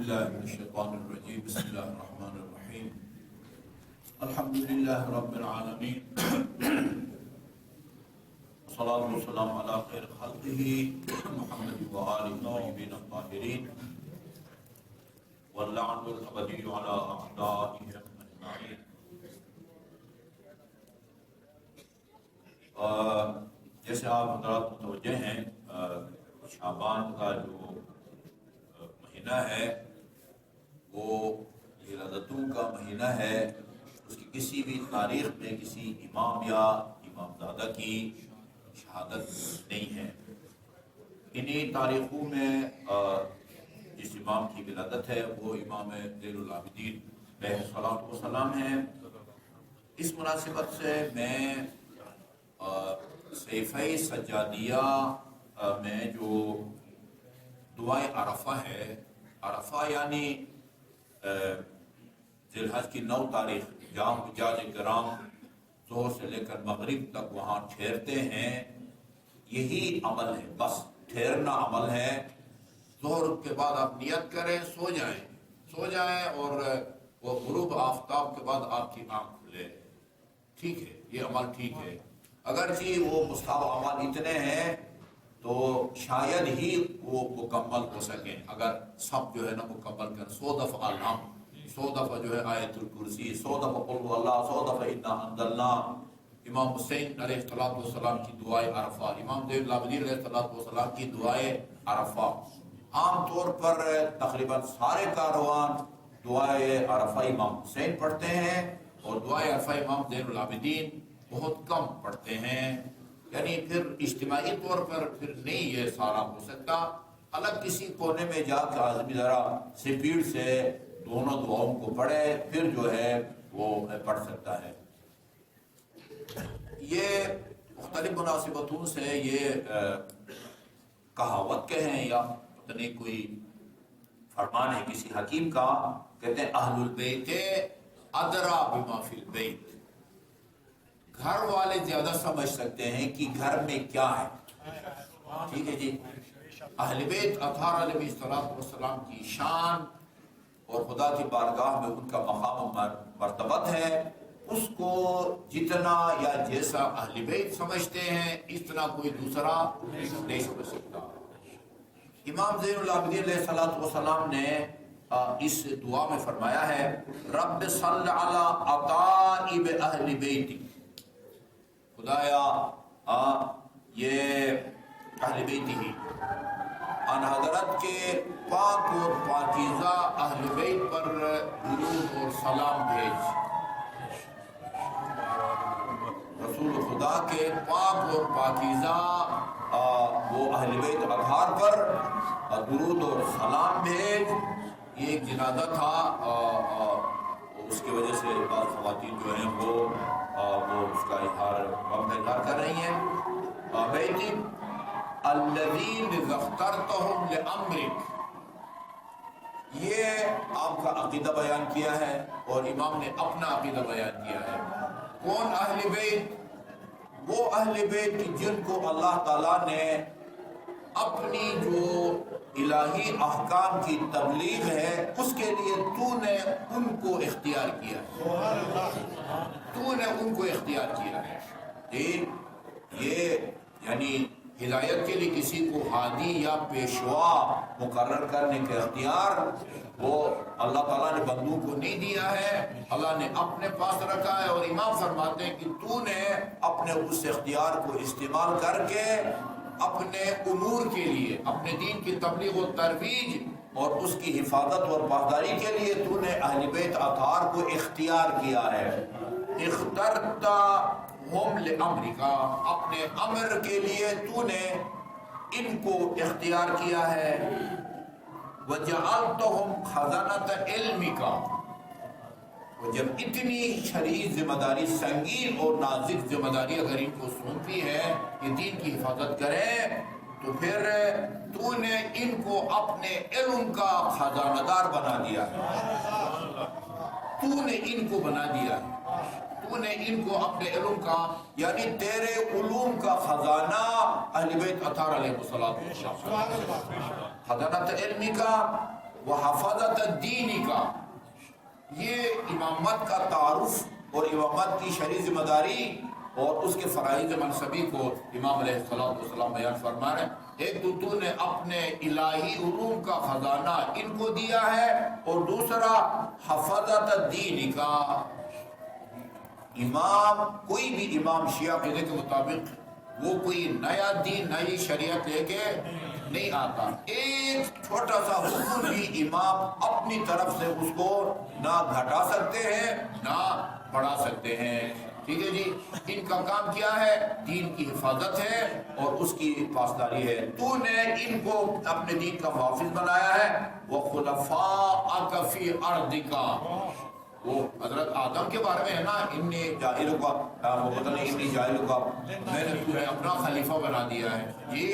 بالله من الشيطان الرجيم بسم الله الرحمن الرحيم الحمد لله رب العالمين والصلاة والسلام على خير خلقه محمد وآله الطيبين الطاهرين واللعن الأبدي على أعدائهم أجمعين. جیسے آپ حضرات متوجہ ہیں، شعبان کا جو مہینہ ہے وہ ولادتوں کا مہینہ ہے. اس کی کسی بھی تاریخ میں کسی امام یا امام زادہ کی شہادت نہیں ہے. انہی تاریخوں میں جس امام کی ولادت ہے وہ امام زین العابدین علیہ الصلوۃ والسلام ہیں. اس مناسبت سے میں صحیفہ سجادیہ میں جو دعائے عرفہ ہے، عرفہ یعنی ذی الحج کی 9 تاریخ جہاں حجاج کرام ظہر سے لے کر مغرب تک وہاں ٹھہرتے ہیں، یہی عمل ہے، بس ٹھہرنا عمل ہے. ظہر کے بعد آپ نیت کریں، سو جائیں اور وہ غروب آفتاب کے بعد آپ کی آنکھ کھلے. ٹھیک ہے، یہ عمل ٹھیک ہے. اگرچہ وہ مستحب اعمال اتنے ہیں تو شاید ہی وہ مکمل ہو سکیں اگر سب جو ہے نا مکمل کر. 100 دفعہ الحم، 100 دفعہ جو ہے آیت الکرسی، 100 دفعہ قل هو اللہ، 100 دفعہ انا انزلنا. امام حسین علیہ السلام کی دعائے عرفہ، امام زین العابدین علیہ السلام کی دعائے عرفہ. عام طور پر تقریباً سارے کاروان دعائے عرفہ امام حسین پڑھتے ہیں اور دعائے عرفہ امام زین العابدین بہت کم پڑھتے ہیں. یعنی پھر اجتماعی طور پر پھر نہیں یہ سارا ہو سکتا. الگ کسی کونے میں جا کے آدمی ذرا سپیڈ سے دونوں دعاؤں کو پڑھے پھر جو ہے وہ پڑھ سکتا ہے. یہ مختلف مناسبتوں سے یہ کہاوت کہیں یا پتہ نہیں کوئی فرمان ہے کسی حکیم کا، کہتے ہیں اہل البیت ادرا بما فی البیت. گھر والے زیادہ سمجھ سکتے ہیں کہ گھر میں کیا ہے. ٹھیک ہے جی. اہل بیت اطہار علیہ السلام کی شان اور خدا کی بارگاہ میں ان کا مقام و مرتبت ہے. اس کو جتنا یا جیسا اہل بیت سمجھتے ہیں اتنا کوئی دوسرا نہیں سمجھ سکتا. امام زین العابدین علیہ السلام نے اس دعا میں فرمایا ہے رب صل علی عطائب اہل بیتی. خدایا یہ اہل بیت ہی ان حضرت کے پاک اور پاکیزہ اہل بیت پر درود اور سلام بھیج. رسول خدا کے پاک اور پاکیزہ وہ اہل بیت اطہار پر درود اور سلام بھیج. یہ ایک جنازہ تھا، اس کی وجہ سے بعض خواتین جو ہیں وہ اس کا اظہار کر رہی ہیں. بیتی الذین اخترتهم لامرک، یہ آپ کا عقیدہ بیان کیا ہے اور امام نے اپنا عقیدہ بیان کیا ہے. کون اہل بیت؟ وہ اہل بیت جن کو اللہ تعالیٰ نے اپنی جو الہی احکام کی تبلیغ ہے اس کے لیے تو نے ان کو اختیار کیا ہے. تو نے ان کو اختیار کیا ہے. یہ یعنی ہدایت کے لیے کسی کو ہادی یا پیشوا مقرر کرنے کا اختیار وہ اللہ تعالیٰ نے بندوں کو نہیں دیا ہے، اللہ نے اپنے پاس رکھا ہے. اور امام فرماتے ہیں کہ تو نے اپنے اس اختیار کو استعمال کر کے اپنے امور کے لیے، اپنے دین کی تبلیغ و ترویج اور اس کی حفاظت اور پاسداری کے لیے تو نے اہل بیت اطہار کو اختیار کیا ہے. اخترتہم لامرک، اپنے امر کے لیے تو نے ان کو اختیار کیا ہے. وجعلتہم خزانۃ علمک، جب اتنی شرعی ذمہ داری، سنگین اور نازک ذمہ داری اگر ان کو سونپی ہے کہ دین کی حفاظت کریں تو پھر تو نے ان کو اپنے علم کا خزانہ دار بنا دیا ہے. تو نے ان کو بنا دیا ہے، تو نے ان کو اپنے علم کا، یعنی تیرے علوم کا خزانہ اہل بیت اطہار علیہ السلام، خزانہ علمی کا وحفاظت الدین کا، یہ امامت کا تعارف اور امامت کی شرعی ذمہ داری اور اس کے فرائض منصبی کو امام علیہ السلام بیان فرما رہے ہیں۔ ایک تو نے اپنے الہی علوم کا خزانہ ان کو دیا ہے، اور دوسرا حفاظت الدین کا۔ امام، کوئی بھی امام شیعہ عقیدے کے مطابق وہ کوئی نیا دین، نئی شریعت لے کے نہیں آتا۔ ایک چھوٹا سا حکم بھی امام اپنی طرف سے اس کو نہ گھٹا سکتے ہیں نہ بڑھا سکتے ہیں، ٹھیک ہے جی۔ ان کا کام کیا ہے؟ دین کی حفاظت ہے اور اس کی پاسداری ہے۔ تو نے ان کو اپنے دین کا محافظ بنایا ہے۔ وَخُلَفَاءَكَ فِي أَرْضِكَ، وہ حضرت آدم کے بارے میں ہے نا، انی جاعلک میں نے تمہیں اپنا خلیفہ بنا دیا ہے، یہ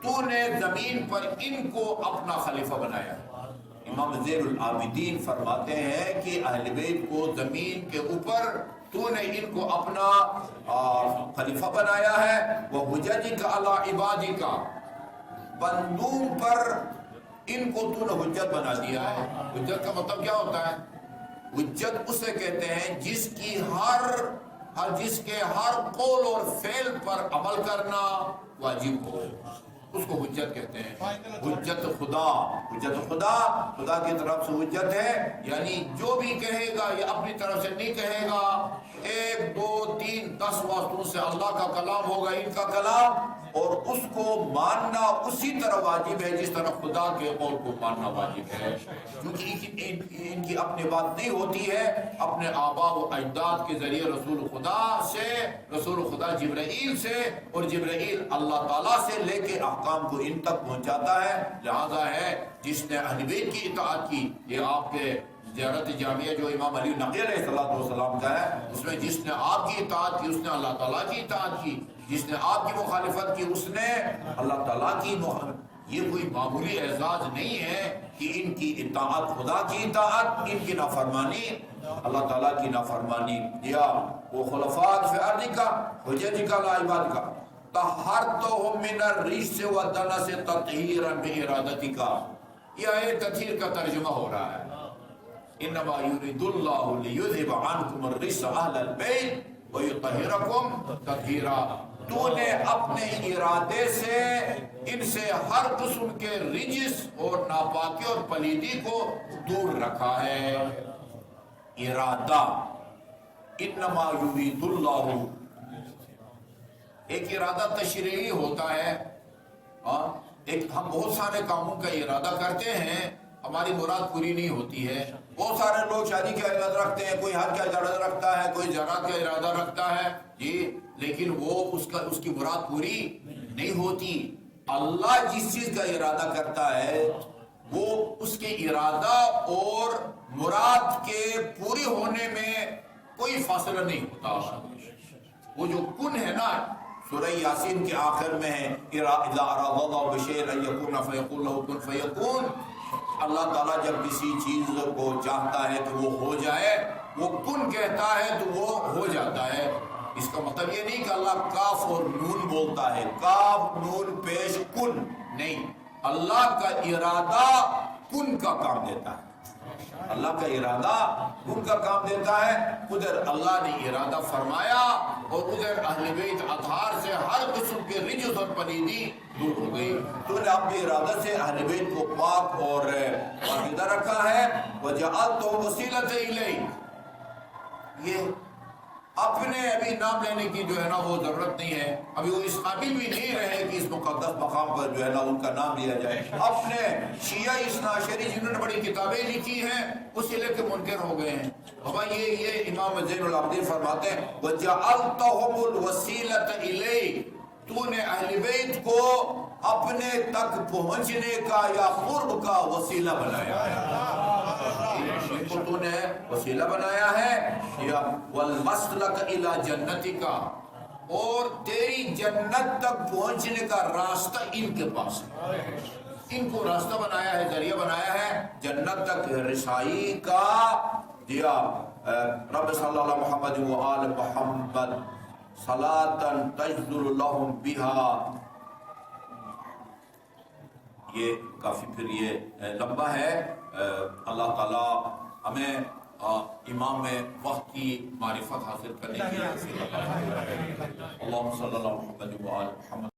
تو نے زمین پر ان کو اپنا خلیفہ بنایا ہے۔ امام زین العابدین فرماتے ہیں کہ اہل بیت کو زمین کے اوپر تو نے ان کو اپنا خلیفہ بنایا ہے۔ وَحُجَجِكَ عَلَىٰ عِبَادِكَ، بندوں پر ان کو تو نے حجت بنا دیا ہے۔ حجت کا مطلب کیا ہوتا ہے؟ حجت اسے کہتے ہیں جس کے ہر قول اور فعل پر عمل کرنا واجب ہو، اس کو حجت کہتے ہیں۔ حجت خدا خدا کی طرف سے حجت ہے، یعنی جو بھی کہے گا یا اپنی طرف سے نہیں کہے گا، 1 2 3 10 واسطوں سے اللہ کا کلام ہوگا، ان کا کلام، اور اس کو ماننا اسی طرح واجب ہے جس طرح خدا کے قول کو ماننا واجب ہے، کیونکہ ان کی اپنی بات نہیں ہوتی ہے، اپنے آباء و اجداد کے ذریعے رسول خدا جبرائیل سے، اور جبرائیل اللہ تعالیٰ سے لے کے احکام کو ان تک پہنچاتا ہے۔ لہذا ہے جس نے اہل بیت کی اطاعت کی، یہ آپ کے زیارت جامعہ جو امام علی نقی علیہ السلام کا ہے، اس میں جس نے آپ کی اطاعت کی اس نے اللہ تعالیٰ کی اطاعت کی، جس نے آپ کی مخالفت کی اس نے اللہ تعالیٰ کی مخالفت۔ یہ کوئی معمولی اعزاز نہیں ہے کہ ان کی اطاعت خدا کی اطاعت، ان کی نافرمانی اللہ تعالیٰ کی نافرمانی۔ یا وہ خلفاء فی ارضک حججک علی عبادک طہرتہم من الرجس والدنس تطہیرا بارادتک، یہ تطہیر کا ترجمہ ہو رہا ہے۔ انما یرید اللہ لیذھب عنکم الرجس اہل البیت ویطہرکم تطہیرا، تو نے اپنے ارادے سے ان سے ہر قسم کے رجس اور ناپاکی اور پلیدی کو دور رکھا ہے۔ ارادہ، انما یرید اللہ، ایک ارادہ تشریعی ہوتا ہے، ہم بہت سارے کاموں کا ارادہ کرتے ہیں، ہماری مراد پوری نہیں ہوتی ہے۔ بہت سارے لوگ شادی کا ارادہ رکھتے ہیں، کوئی حج کا ارادہ رکھتا ہے، کوئی زراعت کا ارادہ رکھتا ہے جی، لیکن وہ اس کی مراد پوری نہیں ہوتی۔ اللہ جس چیز کا ارادہ کرتا ہے وہ اس کے ارادہ اور مراد کے پوری ہونے میں کوئی فاصلہ نہیں ہوتا۔ وہ جو کن ہے نا، سورہ یاسین کے آخر میں ہے، اذا اراد اللہ بشیء ان یکون فیقول له کن فیکون، اللہ تعالیٰ جب کسی چیز کو چاہتا ہے کہ وہ ہو جائے، وہ کن کہتا ہے تو وہ ہو جاتا ہے۔ اس کا مطلب یہ نہیں کہ اللہ کاف اور نون بولتا ہے، کاف نون پیش کن نہیں، اللہ کا ارادہ کن کا کام دیتا ہے، اللہ کا ارادہ کن کا کام دیتا ہے۔ ادھر اللہ نے ارادہ فرمایا اور ادھر اہل بیت اطہار سے ہر قسم کے رجس اور پلیدی دور ہو گئی۔ تو نے اپنے ارادہ سے اہل بیت کو پاک اور پاکیزہ رکھا ہے۔ وَجَعَلْتُهُمْ وَسِيلَةً إِلَيْكَ، یہ اپنے ابھی نام لینے کی جو ہے نا وہ ضرورت نہیں ہے، ابھی وہ اس قابل بھی نہیں رہے کہ اس مقدس مقام پر جو ہے نا ان کا نام لیا جائے۔ اپنے شیعہ اثنا عشری جنہوں نے بڑی کتابیں لکھی ہیں اسی لے کے منکر ہو گئے ہیں۔ بابا یہ امام زین العابدین فرماتے ہیں وَجَعَلْتَهُمُ الْوَسِيلَةَ إِلَيْكَ، تو نے اہل بیت کو اپنے تک پہنچنے کا یا قرب کا وسیلہ بنایا ہے، کو تو نے وسیلہ بنایا ہے۔ یا والمسلک الی جنتک، اور تیری جنت تک پہنچنے کا راستہ ان کے پاس ہے، ان کو راستہ بنایا ہے، ذریعہ بنایا ہے جنت تک رسائی کا دیا۔ رب صلی اللہ علیہ محمد و آل محمد صلاۃ تجدر لهم بها، یہ کافی پھر یہ لمبا ہے، اللہ تعالیٰ ہمیں امام وقت کی معرفت حاصل کرنے کی اللہم صلی اللہ علیہ وسلم